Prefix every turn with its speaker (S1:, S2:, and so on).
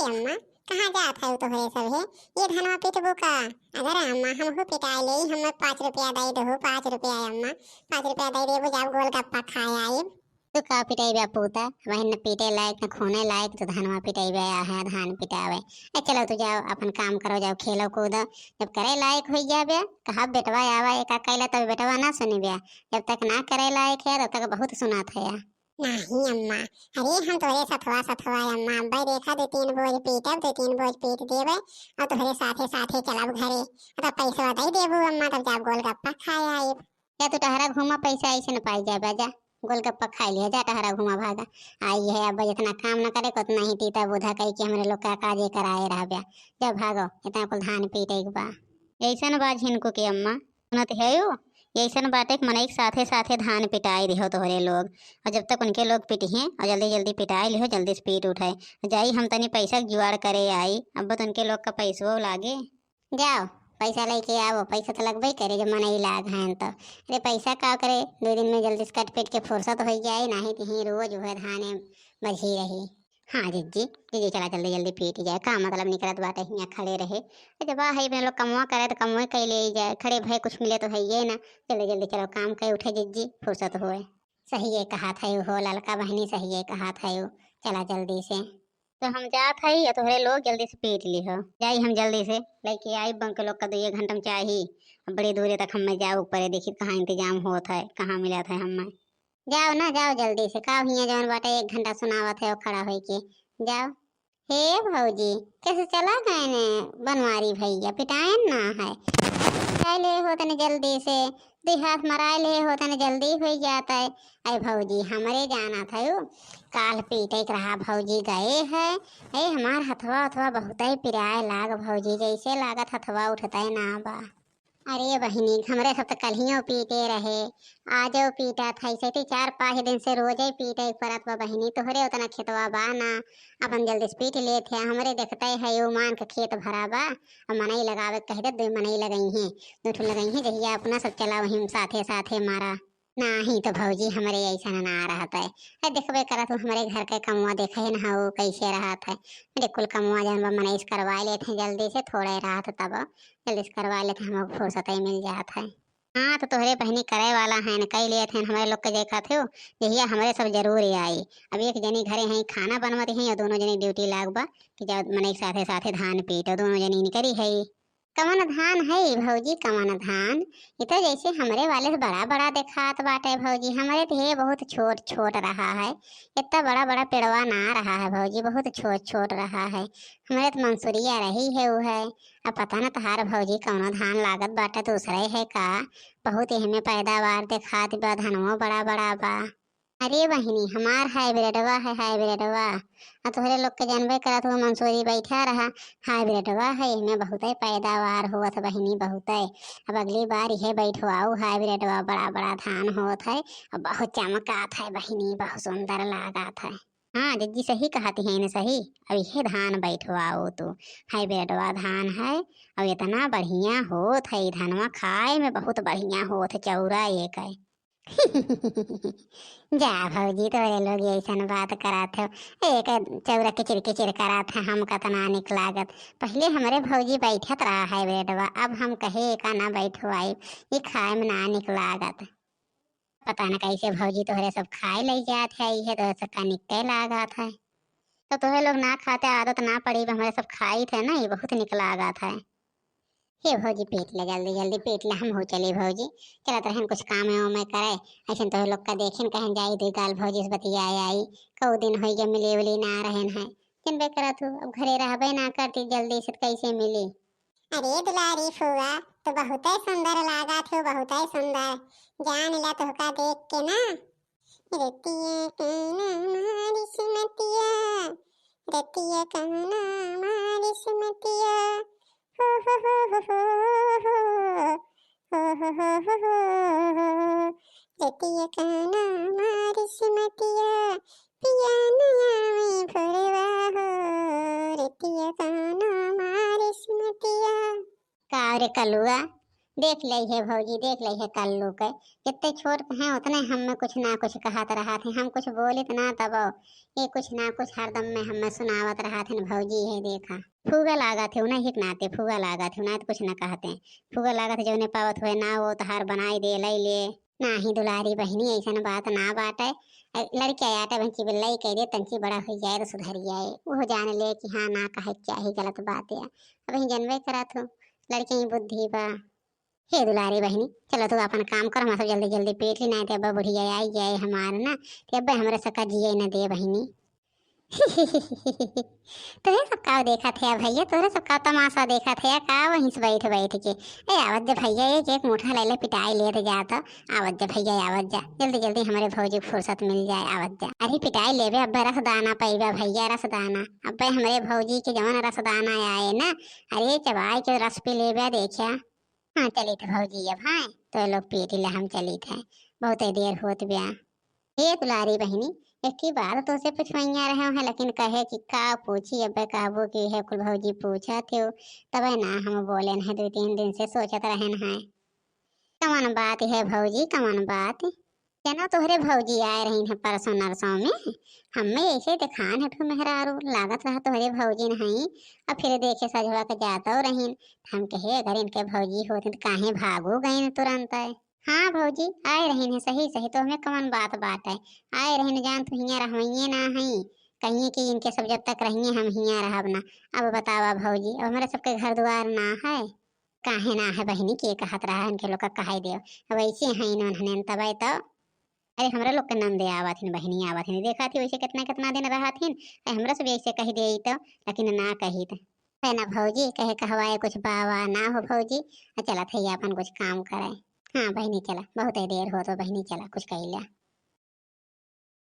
S1: अम्मा कहाँ जात है तो है सब है ये धनवा पिटबो का। अगर अम्मा हमको पिटाई ले हमें 5 रुपया दे दो 5 रुपया अम्मा 5 रुपया दे देबो जाओ गोलगप्पा खाए आए।
S2: तो का पिटाई बे पूता वही न पीटे लायक न खोने लायक तो धनवा पिटाई बे है धान पिटावे। चलो तो जाओ अपन काम करो जाओ खेलो कूदो जब करे लायक हो जाबे कहा बेटवा आवा एक कैला तब बेटवा ना सुनी बे जब तक ना करे लायक है तब तक बहुत सुनात है।
S1: नहीं अम्मा अरे हम तोरे सथवा सथवा अम्मा अब्बा देखा 2-3 बोझ पीटब 2-3 बोझ पीट देवे और तोरे साथे साथे चलब घरे तब पैसा दे देबो अम्मा तब जाओ गोलगप्पा खाए आए।
S2: या तो टहरा घूमा पैसा ऐसे न पाई जाबे जा गोलगप्पा खा लिया जा टहरा घूमा भागा। आई है अब जितना काम न करे उतना ही तीता बुधा कही कि हमरे लोग का काजे कराए रह बे जब भागो इतना कुल धान पीटे के बा ऐसन बात हिनको के अम्मा सुनत है यो ऐसन बाटे मन एक साथे साथे धान पिटाई रहो तोहरे लोग और जब तक उनके लोग पिटिहे और जल्दी जल्दी पिटाई लिहो जल्दी से पीट उठाए जाई हम तनी पैसा जुगाड़ करे आई अब तो उनके लोग का पैसो लागे जाओ पैसा लेके आओ पैसा तो लगभग करे जब मन लाग है तो अरे पैसा का करे 2 दिन में जल्दी से कट पीट के फुर्सत हो जाए नहीं तो ही रोज वह धाने बझी रही। हाँ जीजी जीजी चला जल्दी जल्दी पीट जाए का मतलब निकलत बाटे यहाँ खड़े रहे जब वाह है लोग कमवा करे तो कमवे कई ले जाए खड़े भाई कुछ मिले तो है ये ना जल्दी जल्दी चलो काम कर उठे जीजी फुर्सत होए। सही है कहा था हो लड़का बहनी सही है कहा था चला जल्दी से तो हम जात है या तोहरे लोग जल्दी से पीट ली हो जाई हम जल्दी से लेके आई बंक लोग का 2 घंटा में चाहिए अब बड़ी दूरी तक हम जाओ ऊपर देखी कहाँ इंतजाम होता है कहाँ मिला था हमें जाओ ना जाओ जल्दी से का हिया जवन बाटे 1 घंटा सुनावत है वो खड़ा हो के जाओ। हे भौजी कैसे चला गए ने बनवारी भैया पिटायन ना है ले हो तने जल्दी से 2 हाथ मराए ले हो तने जल्दी हो जाता है। अरे भौजी हमारे जाना था यो काल पीटे रहा भौजी गए है ए हमार हथवा हथवा बहुत ही पिराए लाग भौजी जैसे लागत हथवा उठता है ना बा। अरे बहिनी हमरे सब तो कल पीटे रहे आज पीटा था ऐसे 4-5 दिन से रोज ही पीटे परत बा बहिनी तोहरे उतना खेतवा बा ना अपन जल्दी से पीट ले थे हमरे देखते है यो मान के खेत भरा बा अब मनई लगावे कह दे 2 मनई लगई हैं 2 लगई हैं जहिया अपना सब चला वही साथे साथे मारा नहीं तो भौजी हमारे ऐसा ना रहा था है देखबे करा तू हमारे घर के कमुआ देखे है ना वो कैसे रहा था मेरे कुल कमुआ जन मनईस करवा लेते जल्दी से थोड़ा रहा था तब जल्दी से करवा लेते हमको फुर्सत ही मिल जाता है। हाँ तो तोहरे बहनी करे वाला है न कई लिए थे हमारे लोग के देखा थे यही हमारे सब जरूर आई अब एक जनी घरे हैं खाना बनवती हैं और दोनों जनी ड्यूटी लागबा कि जब मन साथे साथे धान पीटो दोनों जनी निकरी है कवन धान है भौजी कवन धान ये तो जैसे हमारे वाले से बड़ा बड़ा देखात बाटे भौजी हमारे तो ये बहुत छोट छोट रहा है इतना बड़ा बड़ा पेड़वा ना रहा है भौजी बहुत छोट छोट रहा है हमारे तो मंसूरिया रही है वो है अब पता ना तहार भौजी कौन धान लागत बाटे दूसरे है का बहुत ही पैदावार देखात बा धनवा बड़ा बड़ा बा। अरे बहिनी हमार हाइब्रिडवा है हाइब्रिडवा तोहरे लोग के जानबे करत हो मंसूरी बैठा रहा हाइब्रिडवा है इनमें बहुत ही पैदावार होत बहिनी बहुत है अब अगली बार यह बैठवाओ हाइब्रिडवा बड़ा बड़ा धान होत है और बहुत चमकात है बहिनी बहुत सुंदर लागत है। हाँ जज्जी सही कहती है इन्हें सही अब यह धान बैठवाओ तो हाइब्रिडवा धान है और इतना बढ़िया होत है धनवा खाए में बहुत बढ़िया होत है चौरा एक है। जा भौजी तोरे लोग ऐसा बात करात हो एक चौरा किचिर किचिर करात है हम कतना निक लागत पहले हमारे भौजी बैठत रहा है बेटवा अब हम कहे का ना बैठो आई ये खाए में ना निक लागत पता न कैसे भौजी तोहरे सब खाए ले जात है ये तो सबका निकते लागत है तो तोहरे लोग ना खाते आदत ना पड़ी हमारे सब खाई थे ना ये बहुत निक लागत है। हे भौजी पीट ले जल्दी जल्दी पीट ले हम हो चले भौजी चलत रहन कुछ काम है मैं करे ऐसे तो लोग का देखें कहीं जाई 2 गाल भौजी से बतियाए आई कऊ दिन हो गया मिले उली ना रहन है किन करत हो अब घरे रहबे ना करती जल्दी से कैसे मिली।
S1: अरे दुलारी फुआ तो बहुत ही सुंदर लागा थे बहुत ही सुंदर जान ला तोहका देख के ना रतिया काना मारी सुमतिया रतिया काना मारी सुमतिया हो हो हो हो हो हो हो हो हो हो रतिया काना मारी सुमतिया पिया नया में भरवा हो रतिया काना मारी सुमतिया
S2: का रे कलुआ देख ले है भौजी, देख ले है कल्लू के कितने छोट हैं उतने हमें कुछ ना कुछ कहत रहा थे, हम कुछ बोलित ना तब ये कुछ ना कुछ हरदम में हमें सुनावत रहा थे भौजी है देखा। फूगा लागा थे उन्हें हिक नाते फूगा लागा थे उन्हें तो कुछ ना कहते, फूगा लागा थे जो उन्हें पावत हुए ना वो तहार बनाई दे लई ले ना ही दुलारी बहनी ऐसा बात ना बाटे। लड़के आटे बंची बिल्लाई कह दे तंची बड़ा हो जाए तो सुधर जाए, वो जान ले कि हाँ ना कहे क्या ही गलत बात है। अब ही जनवे करा थो लड़के की बुद्धि बा। हे दुलारी बहनी चलो तू अपन काम कर, हम सब जल्दी जल्दी पेट ही नहीं थे अब बुढ़िया आई जाए हमार ना कि अब हमारे सका जिए न दे बहनी। तुहे सब का देखा थे भैया, तुहरे सब का तमाशा देखा थे का वहीं से बैठ बैठ के। ए आवत जा भैया एक मुठा ले ले पिटाई ले जाता। आवत जा भैया आवत जा जल्दी जल्दी हमारे भौजी को फुर्सत मिल जाए आवत जा। अरे पिटाई लेवे अब रस दाना पैबा भैया रस दाना, अब हमारे भौजी के जवन रस दाना आए ना, अरे चबाई के रस पे लेवे देखा। हाँ चली थे भौजी अब हाँ तो लोग पीट ले हम चली थे बहुत देर होत ब्या। हे दुलारी बहनी एक ही बात तो से पूछवैया रहे हैं लेकिन कहे कि का पूछी अब काबू की है कुल भौजी पूछा थे तब ना हम बोले हैं 2-3 दिन से सोचत रहे हैं। कमन बात है भौजी कमन बात क्या तोहरे भौजी आए रही हैं परसों नरसों में, हमें ऐसे दिखान है ठो मेहरारू लागत रहा तोहरे भौजी नहीं। अब फिर देखे सजवा के जाता रहीन, हम कहे अगर इनके भौजी होते तो काहे भागो गए तुरंत है। हाँ भौजी आए रही है सही सही तो हमें कमन बात बात है आए रही जान तो हियाँ रहवइये ना है कहिए कि इनके सब जब तक रहिए हम हियाँ रहब ना। अब बतावा भौजी अब हमारे सबके घर द्वार ना है, काहे ना है बहनी के कहत रहा इनके लोग का कहे दे अब ऐसे हैं इन्होंने तब तो। अरे हमरा लोग के नंदे आवत हिन बहनी आवत हिन देखा थी वैसे कितना कितना दिन रहा थीन हमरा सब ऐसे कह दे तो लेकिन ना कही तो है ना भौजी कहे कहवाए कुछ बावा ना हो भौजी चला थे अपन कुछ काम करे। हाँ बहनी चला बहुत देर हो तो बहनी चला कुछ कह लिया।